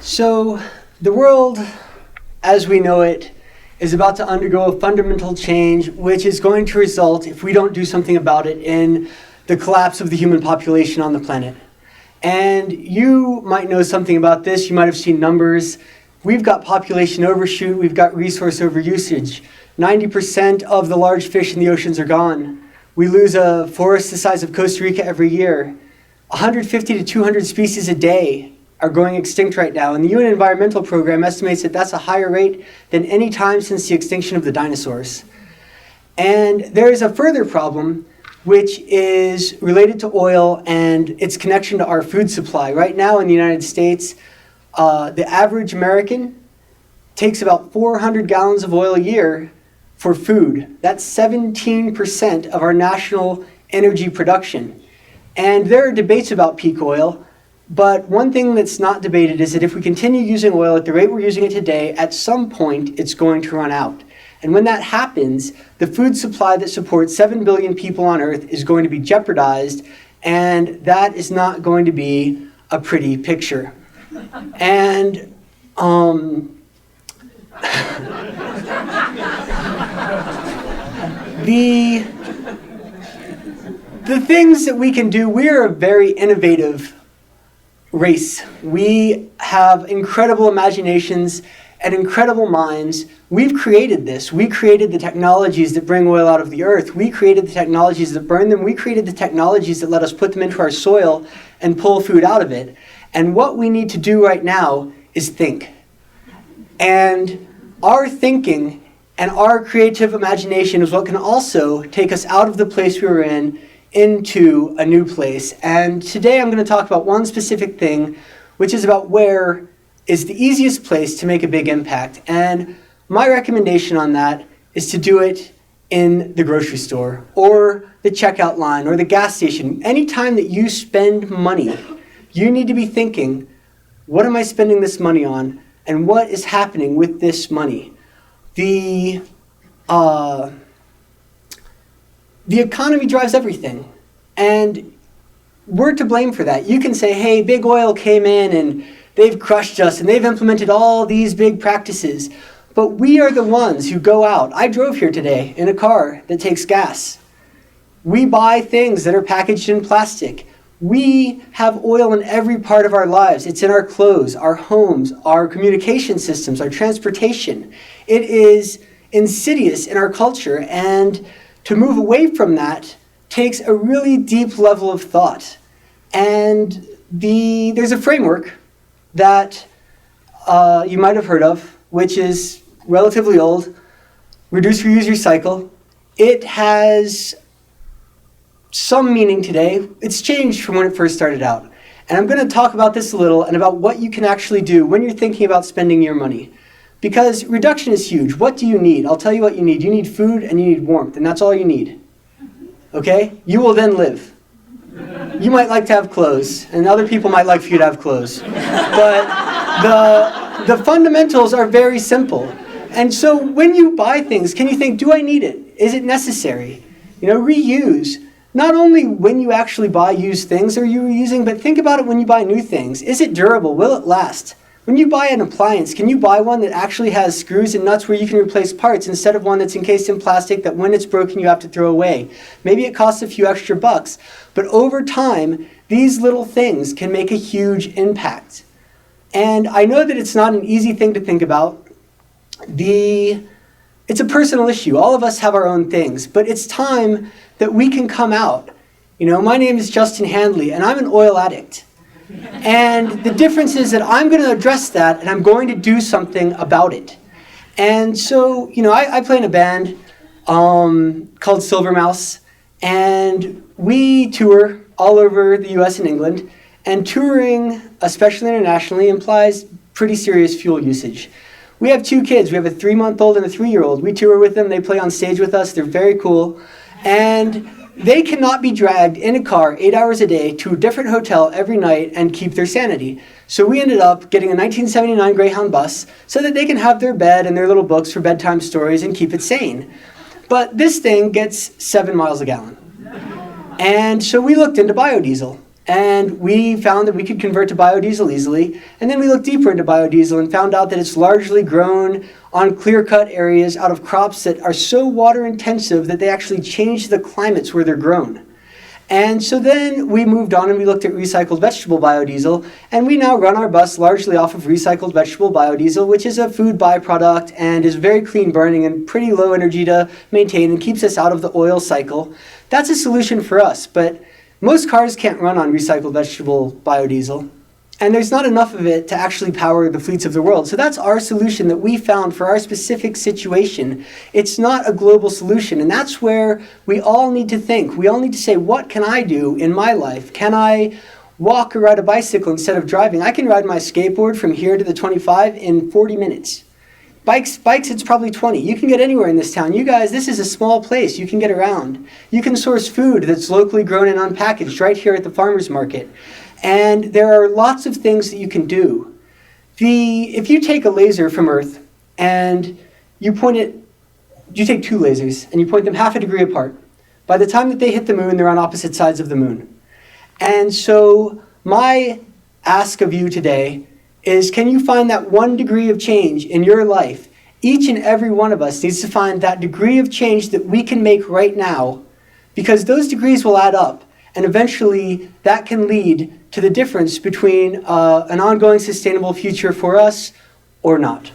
So the world, as we know it, is about to undergo a fundamental change, which is going to result, if we don't do something about it, in the collapse of the human population on the planet. And you might know something about this. You might have seen numbers. We've got population overshoot. We've got resource overusage. 90% of the large fish in the oceans are gone. We lose a forest the size of Costa Rica every year. 150 to 200 species a day are going extinct right now. And the UN Environmental Program estimates that that's a higher rate than any time since the extinction of the dinosaurs. And there is a further problem, which is related to oil and its connection to our food supply. Right now in the United States, the average American takes about 400 gallons of oil a year for food. That's 17% of our national energy production. And there are debates about peak oil, but one thing that's not debated is that if we continue using oil at the rate we're using it today, at some point it's going to run out. And when that happens, the food supply that supports 7 billion people on Earth is going to be jeopardized, and that is not going to be a pretty picture. And the things that we can do, we're a very innovative race. We have incredible imaginations and incredible minds. We've created this. We created the technologies that bring oil out of the earth. We created the technologies that burn them. We created the technologies that let us put them into our soil and pull food out of it. And what we need to do right now is think. And our thinking and our creative imagination is what can also take us out of the place we were in into a new place. And today I'm going to talk about one specific thing, which is about where is the easiest place to make a big impact. And my recommendation on that is to do it in the grocery store or the checkout line or the gas station. Anytime that you spend money, you need to be thinking, what am I spending this money on and what is happening with this money? The economy drives everything, and we're to blame for that. You can say, hey, big oil came in and they've crushed us and they've implemented all these big practices, but we are the ones who go out. I drove here today in a car that takes gas. We buy things that are packaged in plastic. We have oil in every part of our lives. It's in our clothes, our homes, our communication systems, our transportation. It is insidious in our culture, and to move away from that takes a really deep level of thought. And there's a framework that you might have heard of, which is relatively old, reduce, reuse, recycle. It has some meaning today. It's changed from when it first started out. And I'm going to talk about this a little and about what you can actually do when you're thinking about spending your money. Because reduction is huge. What do you need? I'll tell you what you need. You need food and you need warmth, and that's all you need. Okay? You will then live. You might like to have clothes, and other people might like for you to have clothes. But the fundamentals are very simple. And so when you buy things, can you think, do I need it? Is it necessary? Reuse. Not only when you actually buy used things are you reusing, but think about it when you buy new things. Is it durable? Will it last? When you buy an appliance, can you buy one that actually has screws and nuts where you can replace parts instead of one that's encased in plastic that when it's broken you have to throw away? Maybe it costs a few extra bucks, but over time, these little things can make a huge impact. And I know that it's not an easy thing to think about. It's a personal issue. All of us have our own things, but it's time that we can come out. My name is Justin Handley, and I'm an oil addict. And the difference is that I'm going to address that, and I'm going to do something about it. And so, I play in a band called Silver Mouse, and we tour all over the US and England. And touring, especially internationally, implies pretty serious fuel usage. We have 2 kids. We have a 3-month-old and a 3-year-old. We tour with them. They play on stage with us. They're very cool. And they cannot be dragged in a car 8 hours a day to a different hotel every night and keep their sanity. So we ended up getting a 1979 Greyhound bus so that they can have their bed and their little books for bedtime stories and keep it sane. But this thing gets 7 miles a gallon. And so we looked into biodiesel. And we found that we could convert to biodiesel easily. And then we looked deeper into biodiesel and found out that it's largely grown on clear-cut areas out of crops that are so water-intensive that they actually change the climates where they're grown. And so then we moved on and we looked at recycled vegetable biodiesel, and we now run our bus largely off of recycled vegetable biodiesel, which is a food byproduct and is very clean burning and pretty low energy to maintain and keeps us out of the oil cycle. That's a solution for us, but most cars can't run on recycled vegetable biodiesel, and there's not enough of it to actually power the fleets of the world. So that's our solution that we found for our specific situation. It's not a global solution, and that's where we all need to think. We all need to say, what can I do in my life? Can I walk or ride a bicycle instead of driving? I can ride my skateboard from here to the 25 in 40 minutes. Bikes, it's probably 20. You can get anywhere in this town. You guys, this is a small place. You can get around. You can source food that's locally grown and unpackaged right here at the farmer's market. And there are lots of things that you can do. If you take a laser from Earth and you take two lasers and you point them half a degree apart. By the time that they hit the moon, they're on opposite sides of the moon. And so my ask of you today is, can you find that 1 degree of change in your life? Each and every one of us needs to find that degree of change that we can make right now, because those degrees will add up, and eventually that can lead to the difference between an ongoing sustainable future for us or not.